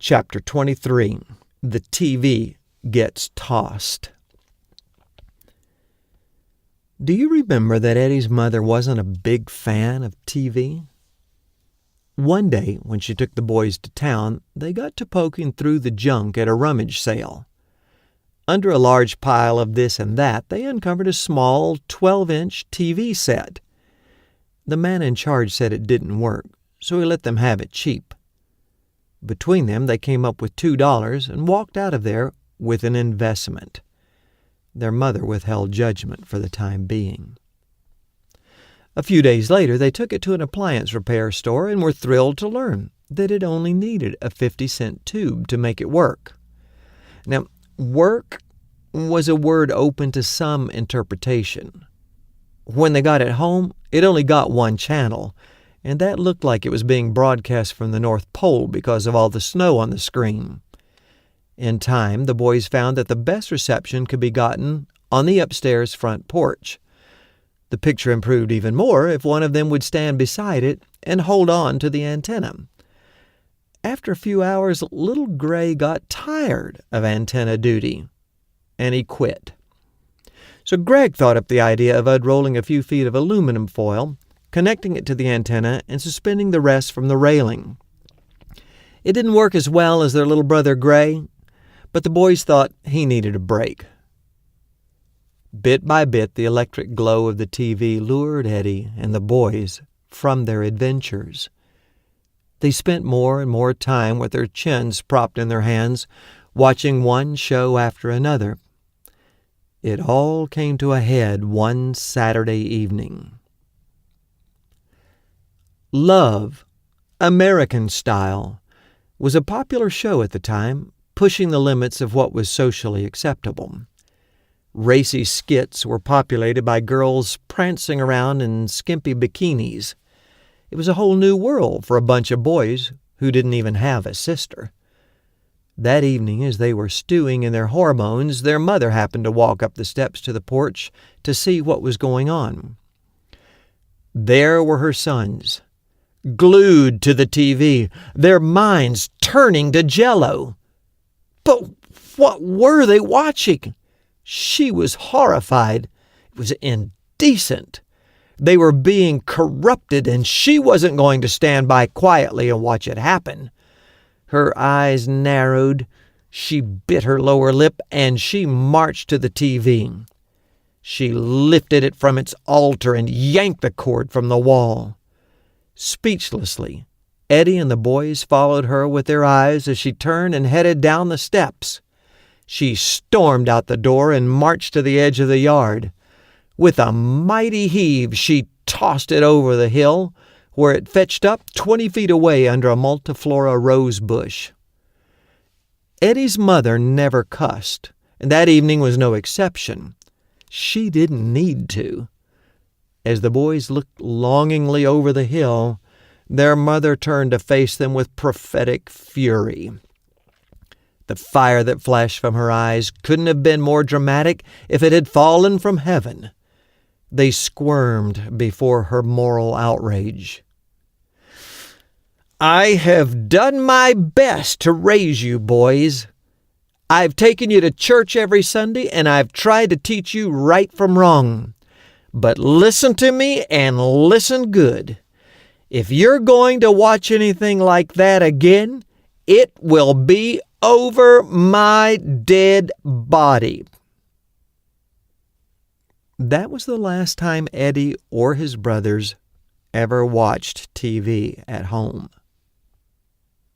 Chapter 23. The TV Gets Tossed. Do you remember that Eddie's mother wasn't a big fan of TV? One day, when she took the boys to town, they got to poking through the junk at a rummage sale. Under a large pile of this and that, they uncovered a small 12-inch TV set. The man in charge said it didn't work, so he let them have it cheap. Between them, they came up with $2 and walked out of there with an investment. Their mother withheld judgment for the time being. A few days later, they took it to an appliance repair store and were thrilled to learn that it only needed a 50-cent tube to make it work. Now, work was a word open to some interpretation. When they got it home, it only got one channel, and that looked like it was being broadcast from the North Pole because of all the snow on the screen. In time, the boys found that the best reception could be gotten on the upstairs front porch. The picture improved even more if one of them would stand beside it and hold on to the antenna. After a few hours, little Gray got tired of antenna duty, and he quit. So Greg thought up the idea of unrolling a few feet of aluminum foil, connecting it to the antenna, and suspending the rest from the railing. It didn't work as well as their little brother Gray, but the boys thought he needed a break. Bit by bit, the electric glow of the TV lured Eddie and the boys from their adventures. They spent more and more time with their chins propped in their hands, watching one show after another. It all came to a head one Saturday evening. Love, American Style, was a popular show at the time, pushing the limits of what was socially acceptable. Racy skits were populated by girls prancing around in skimpy bikinis. It was a whole new world for a bunch of boys who didn't even have a sister. That evening, as they were stewing in their hormones, their mother happened to walk up the steps to the porch to see what was going on. There were her sons, glued to the TV, their minds turning to jello. But what were they watching? She was horrified. It was indecent. They were being corrupted, and she wasn't going to stand by quietly and watch it happen. Her eyes narrowed. She bit her lower lip, and she marched to the TV. She lifted it from its altar and yanked the cord from the wall. Speechlessly, Eddie and the boys followed her with their eyes as she turned and headed down the steps. She stormed out the door and marched to the edge of the yard. With a mighty heave, she tossed it over the hill, where it fetched up 20 feet away under a multiflora rose bush. Eddie's mother never cussed, and that evening was no exception. She didn't need to. As the boys looked longingly over the hill, their mother turned to face them with prophetic fury. The fire that flashed from her eyes couldn't have been more dramatic if it had fallen from heaven. They squirmed before her moral outrage. I have done my best to raise you, boys. I've taken you to church every Sunday, and I've tried to teach you right from wrong. But listen to me and listen good. If you're going to watch anything like that again, it will be over my dead body. That was the last time Eddie or his brothers ever watched TV at home.